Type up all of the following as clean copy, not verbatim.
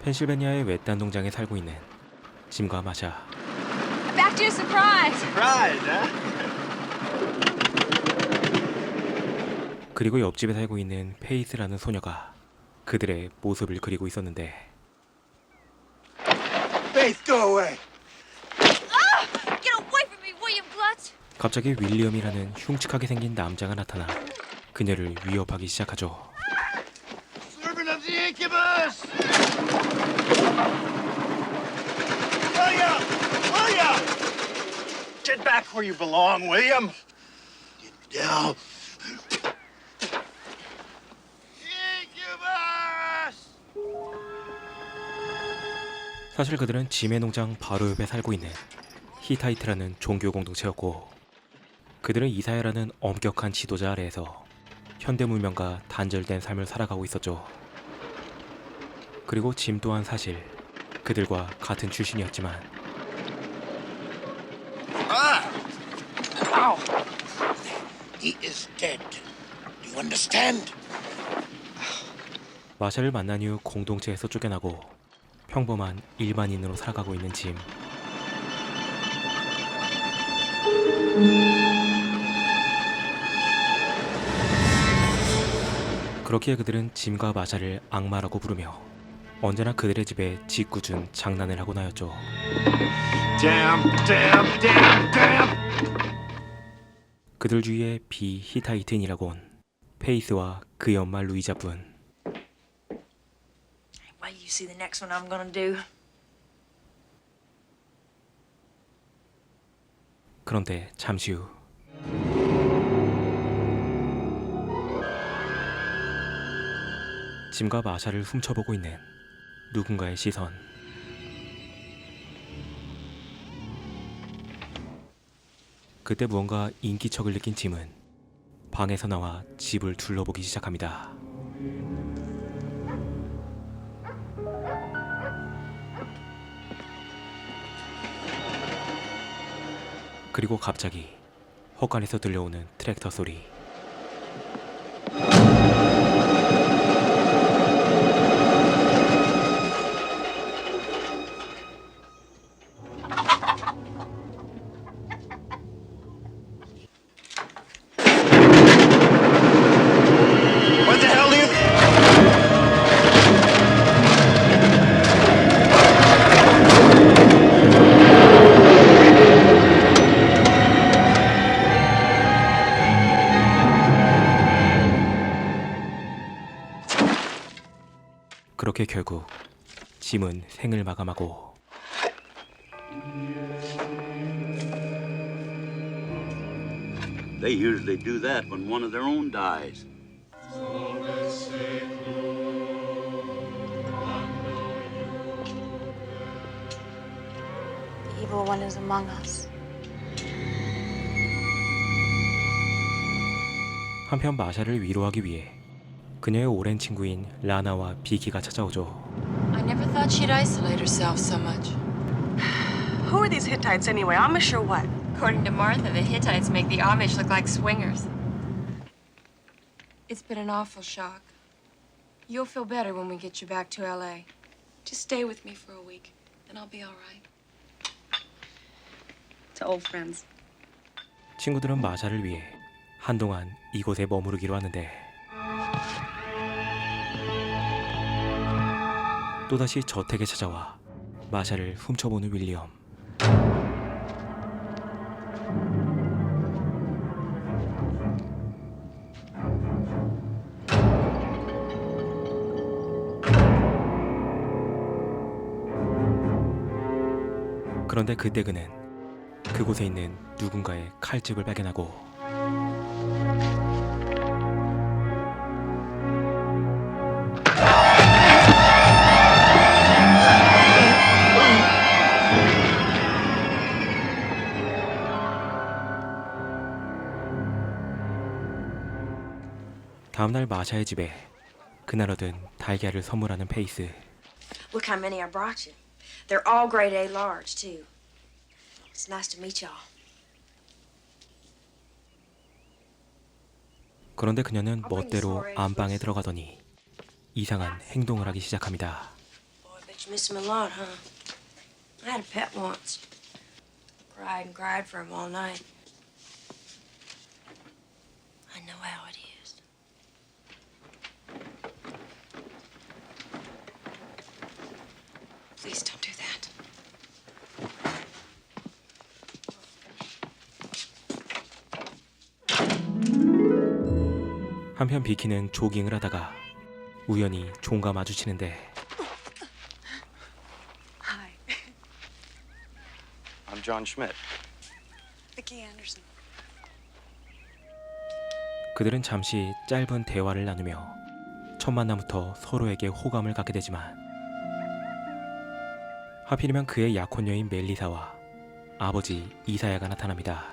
펜실베니아의 외딴 농장에 살고 있는 짐과 마샤. Back to your surprise. Surprise, huh? 그리고 옆집에 살고 있는 페이스라는 소녀가 그들의 모습을 그리고 있었는데 Faith, go away. Get away from me, William Glutz. 갑자기 윌리엄이라는 흉측하게 생긴 남자가 나타나 그녀를 위협하기 시작하죠. Servant of the incubus! William! William! Get back where you belong, William! Get down. Incubus! 사실 그들은 짐의 농장 바로 옆에 살고 있는 히타이트라는 종교 공동체였고, 그들은 이사야라는 엄격한 지도자 아래에서 현대 문명과 단절된 삶을 살아가고 있었죠. 그리고 짐 또한 사실 그들과 같은 출신이었지만 Ow! He is dead. Do you understand? 마샤를 만난 이후 공동체에서 쫓겨나고 평범한 일반인으로 살아가고 있는 짐. 그렇기에 그들은 짐과 마샤를 악마라고 부르며 언제나 그들의 집에 짓궂은 장난을 하곤 하였죠. Damn, damn, damn, damn! 그들 주위에 비히타이트인이라곤 페이스와 그의 엄마 루이자뿐. Wait till you see the next one I'm gonna do. 그런데 잠시 후 짐과 마샤를 훔쳐보고 있는 누군가의 시선. 그때 무언가 인기척을 느낀 짐은 방에서 나와 집을 둘러보기 시작합니다. 그리고 갑자기 헛간에서 들려오는 트랙터 소리. What the hell do you... 그렇게 결국 짐은 생을 마감하고 They usually do that when one of their own dies. The evil one is among us. 한편 마샤를 위로하기 위해 그녀의 오랜 친구인 라나와 비기가 찾아오죠. I never thought she'd isolate herself so much. Who are these Hittites anyway? Amish or what? According to Martha, the Hittites make the Amish look like swingers. It's been an awful shock. You'll feel better when we get you back to LA. Just stay with me for a week, and I'll be all right. To old friends. 친구들은 마샤를 위해 한동안 이곳에 머무르기로 하는데 또다시 저택에 찾아와 마샤를 훔쳐보는 윌리엄. 그런데 그때 그는 그곳에 있는 누군가의 칼집을 발견하고 다음날 마샤의 집에 그날 얻은 달걀을 선물하는 페이스. Look how many I brought you. They're all grade A large, too. It's nice to meet y'all. 그런데 그녀는 멋대로 안방에 들어가더니 이상한 행동을 하기 시작합니다. Boy, I bet You miss him a lot, huh? I had a pet once. Cried and cried for him all night. I know how it is. Please don't do that. 한편 비키는 조깅을 하다가 우연히 존과 마주치는데 Hi. I'm John Schmidt. Vicky Anderson. 그들은 잠시 짧은 대화를 나누며 첫 만남부터 서로에게 호감을 갖게 되지만 하필이면 그의 약혼녀인 멜리사와 아버지 이사야가 나타납니다.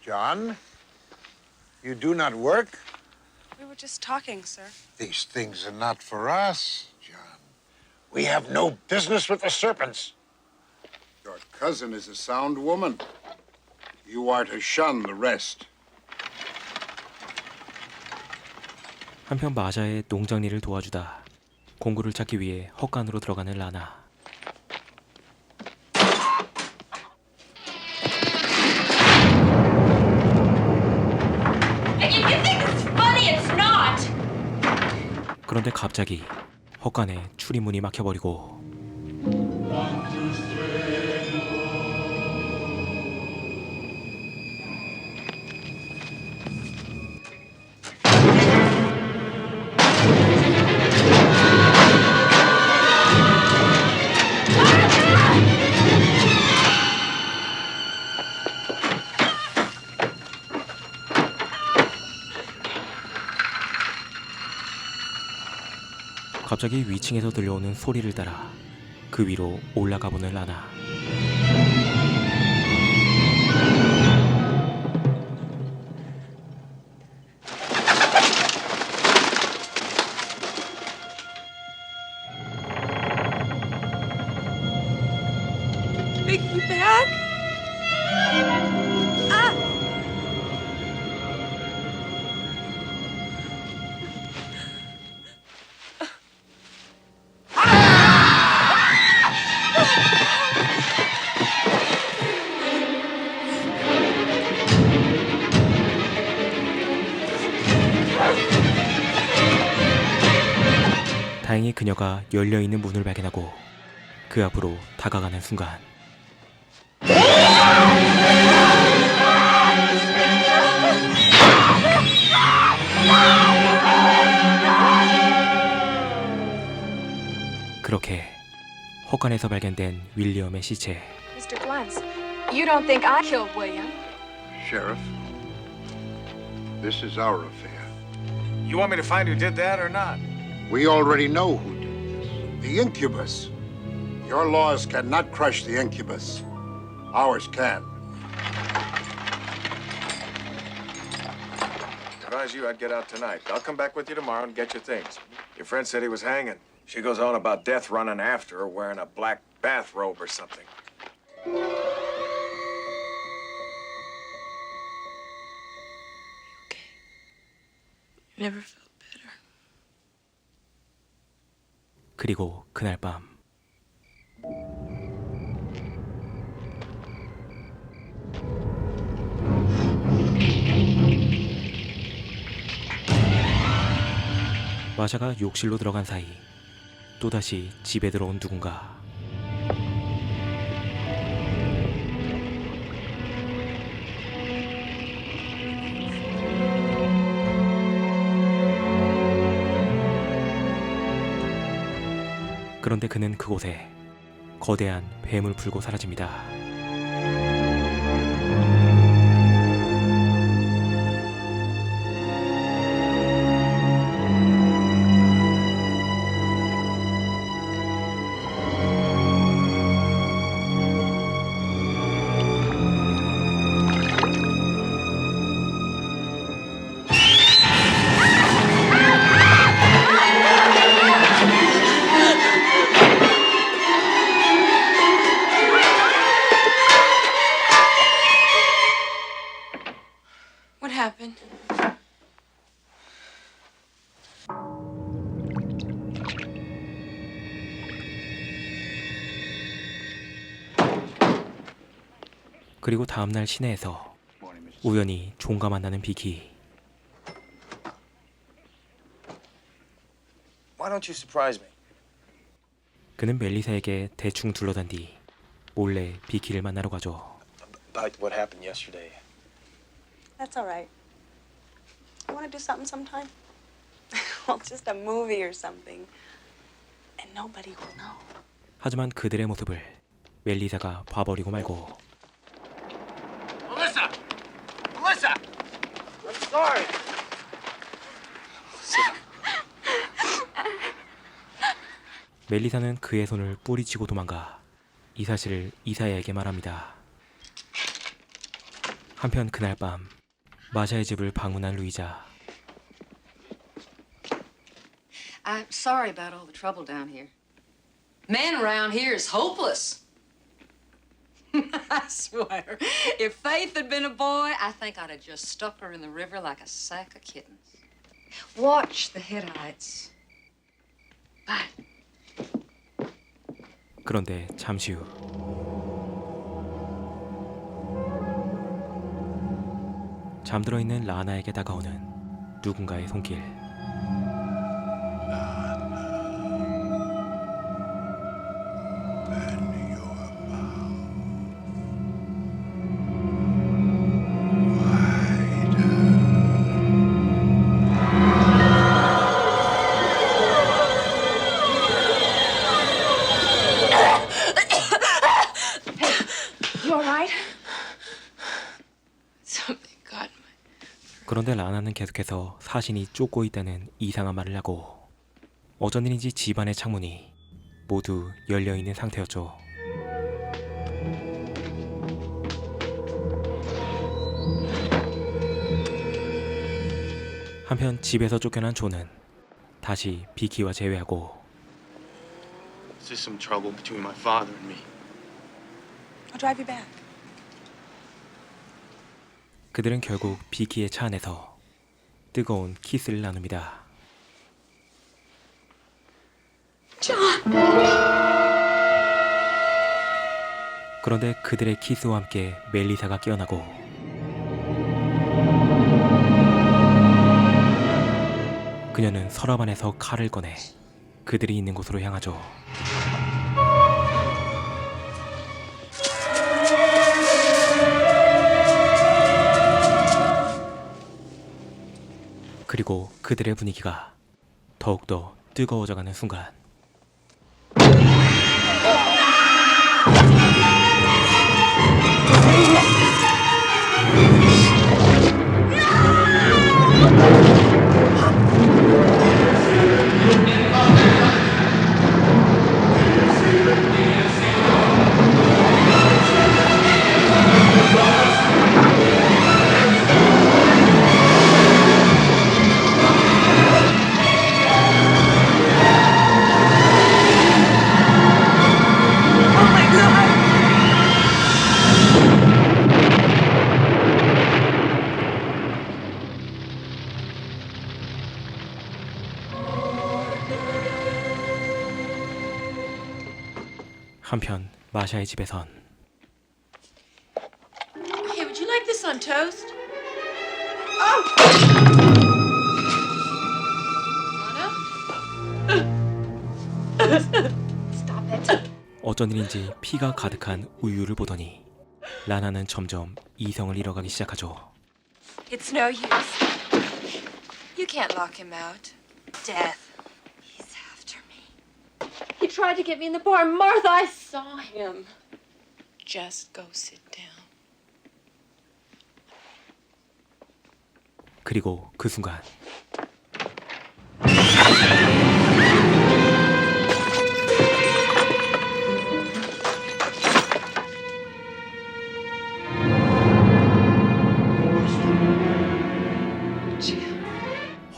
John, you do not work? We were just talking, sir. These things are not for us, John. We have no business with the serpents. Your cousin is a sound woman. You are to shun the rest. 한편 마샤의 농장 일을 도와주다 공구를 찾기 위해 헛간으로 들어가는 라나. If you think this is funny, it's not! 그런데 갑자기 헛간에 출입문이 막혀버리고 갑자기 위층에서 들려오는 소리를 따라 그 위로 올라가 보는 라나. Vicky back? 다행히 그녀가 열려있는 문을 발견하고 그 앞으로 다가가는 순간 그렇게 헛간에서 발견된 윌리엄의 시체. Mr. Glantz, you don't think I killed William? Sheriff, this is our affair. You want me to find who did that or not? We already know who did this. The incubus. Your laws cannot crush the incubus. Ours can. Advise you, I'd get out tonight. I'll come back with you tomorrow and get your things. Your friend said he was hanging. She goes on about death running after her wearing a black bathrobe or something. Never felt better. 그리고 그날 밤 마샤가 욕실로 들어간 사이 또다시 집에 들어온 누군가. 그런데 그는 그곳에 거대한 뱀을 풀고 사라집니다. 그리고 다음날 시내에서 우연히 존과 만나는 비키. Why don't you surprise me? 그는 멜리사에게 대충 둘러단 뒤 몰래 비키를 만나러 가죠. About what happened yesterday. That's all right. You want to do something sometime? Well, just a movie or something. And nobody will know. 하지만 그들의 모습을 멜리사가 봐버리고 말고 Melissa! Melissa! I'm sorry. 멜리사는 그의 손을 뿌리치고 도망가 이 사실을 이사야에게 말합니다. 한편 그날 밤 마샤의 집을 방문한 루이자. I'm sorry about all the trouble down here. Man around here is hopeless. I swear, if Faith had been a boy, I think I'd have just stuck her in the river like a sack of kittens. Watch the Hittites. Bye. 그런데 잠시 후 잠들어 있는 라나에게 다가오는 누군가의 손길. You all right? Something got my... 그런데 라나는 계속해서 사신이 쫓고 있다는 이상한 말을 하고 어쩐 일인지 집안의 창문이 모두 열려있는 상태였죠. 한편 집에서 쫓겨난 존은 다시 비키와 재회하고 Is there some trouble between my father and me? I'll drive you back. 그들은 결국 비키의 차 안에서 뜨거운 키스를 나눕니다. 그런데 그들의 키스와 함께 멜리사가 깨어나고 그녀는 서랍 안에서 칼을 꺼내 그들이 있는 곳으로 향하죠. 그리고 그들의 분위기가 더욱더 뜨거워져가는 순간 한편 마샤의 집에선 Hey, would you like this on toast? Lana? Stop it. 어쩐 일인지 피가 가득한 우유를 보더니 라나는 점점 이성을 잃어가기 시작하죠. It's no use. You can't lock him out. Death. He's after me. He tried to get me in the bar. Martha, I saw him. Just go sit down. 그리고 그 순간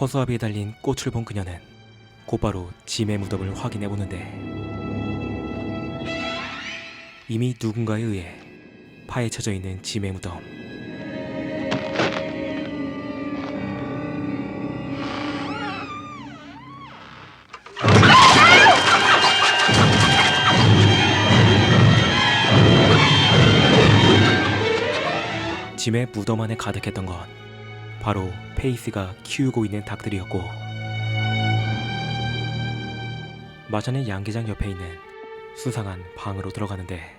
허수아비에 달린 꽃을 본 그녀는 곧바로 짐의 무덤을 확인해 보는데 이미 누군가에 의해 파헤쳐져 있는 짐의 무덤. 짐의 무덤 안에 가득했던 건 바로 페이스가 키우고 있는 닭들이었고, 마차는 양계장 옆에 있는 수상한 방으로 들어가는데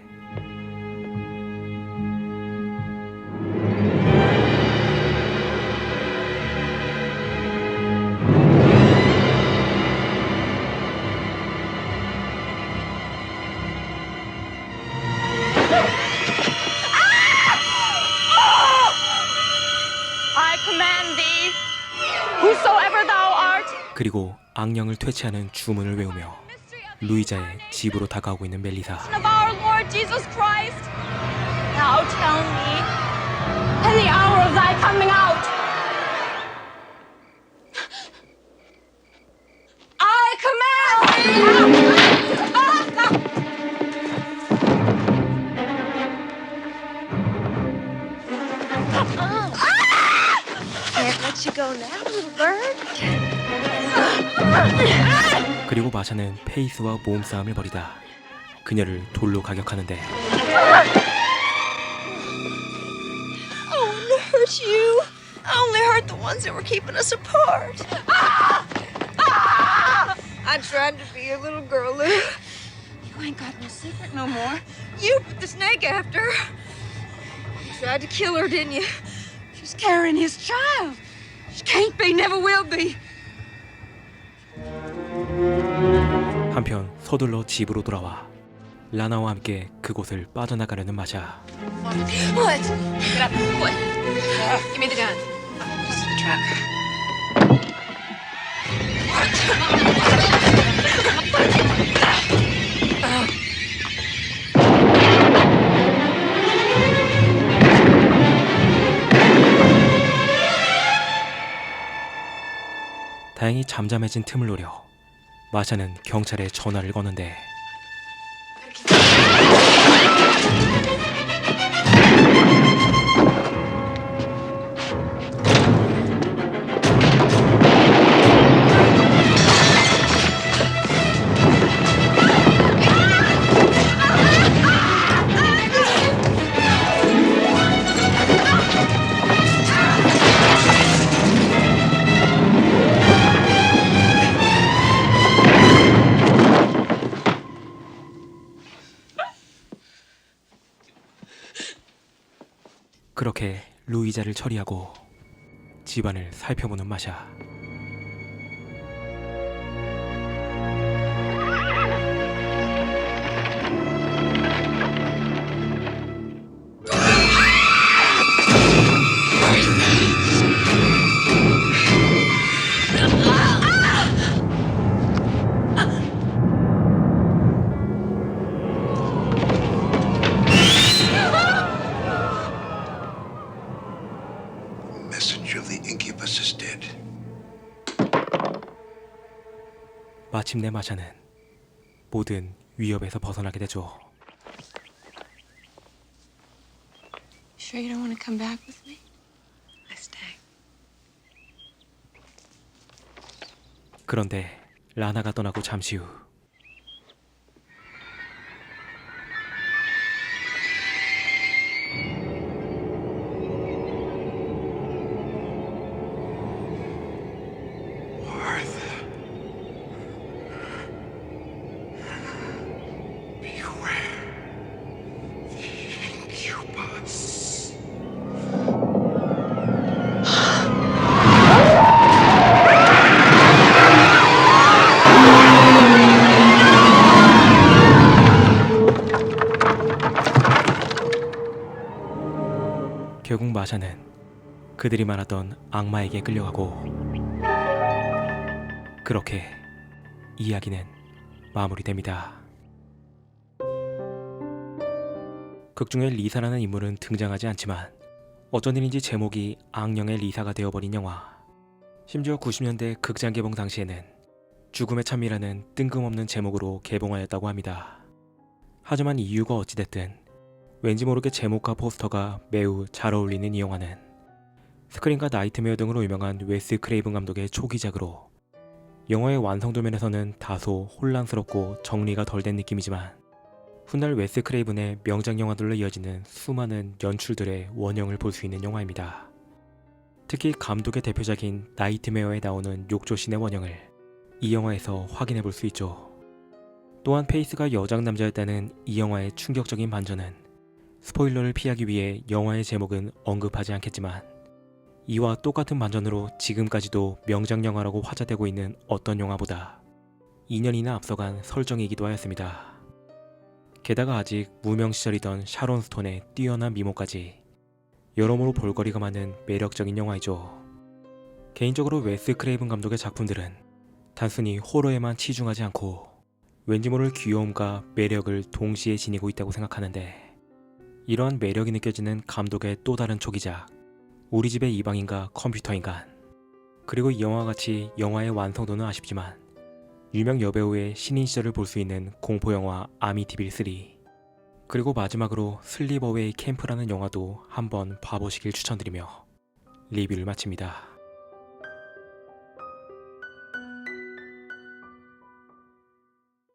I command thee, whosoever thou art. 그리고 악령을 퇴치하는 주문을 외우며 루이자의 집으로 다가오고 있는 멜리사. Of our Lord Jesus Christ, now tell me, in the hour of thy coming out, I command thee. Can't let you go now, little bird. 그리고 마샤는 페이스와 몸싸움을 벌이다 그녀를 돌로 가격하는데 I wouldn't hurt you. I only hurt the ones that were keeping us apart. I tried to be a little girl, Lou. You ain't got no secret no more. You put the snake after her. You tried to kill her, didn't you? She's carrying his child. She can't be, never will be. 한편 서둘러 집으로 돌아와 라나와 함께 그곳을 빠져나가려는 마샤. What? Get up. What? Give me the gun. This is the truck. 다행히 잠잠해진 틈을 노려 마샤는 경찰에 전화를 거는데 그렇게 루이자를 처리하고 집안을 살펴보는 마샤. 마침내 마샤는 모든 위협에서 벗어나게 되죠. Sure you don't want to come back with me? I stay. 그런데 라나가 떠나고 잠시 후 결국 마샤는 그들이 말하던 악마에게 끌려가고 그렇게 이야기는 마무리됩니다. 극중에 리사라는 인물은 등장하지 않지만 어쩐 일인지 제목이 악령의 리사가 되어버린 영화. 심지어 90년대 극장 개봉 당시에는 죽음의 찬미라는 뜬금없는 제목으로 개봉하였다고 합니다. 하지만 이유가 어찌됐든 왠지 모르게 제목과 포스터가 매우 잘 어울리는 이 영화는 스크린과 나이트메어 등으로 유명한 웨스 크레이븐 감독의 초기작으로 영화의 완성도 면에서는 다소 혼란스럽고 정리가 덜 된 느낌이지만 훗날 웨스 크레이븐의 명작 영화들로 이어지는 수많은 연출들의 원형을 볼 수 있는 영화입니다. 특히 감독의 대표작인 나이트메어에 나오는 욕조씬의 원형을 이 영화에서 확인해 볼 수 있죠. 또한 페이스가 여장남자였다는 이 영화의 충격적인 반전은 스포일러를 피하기 위해 영화의 제목은 언급하지 않겠지만 이와 똑같은 반전으로 지금까지도 명작 영화라고 화제되고 있는 어떤 영화보다 2년이나 앞서간 설정이기도 하였습니다. 게다가 아직 무명 시절이던 샤론 스톤의 뛰어난 미모까지 여러모로 볼거리가 많은 매력적인 영화이죠. 개인적으로 웨스 크레이븐 감독의 작품들은 단순히 호러에만 치중하지 않고 왠지 모를 귀여움과 매력을 동시에 지니고 있다고 생각하는데, 이러한 매력이 느껴지는 감독의 또 다른 초기작 우리 집의 이방인과 컴퓨터 인간, 그리고 이 영화같이 영화의 완성도는 아쉽지만 유명 여배우의 신인 시절을 볼 수 있는 공포영화 아미티빌 3, 그리고 마지막으로 슬리버웨이 캠프라는 영화도 한번 봐보시길 추천드리며 리뷰를 마칩니다.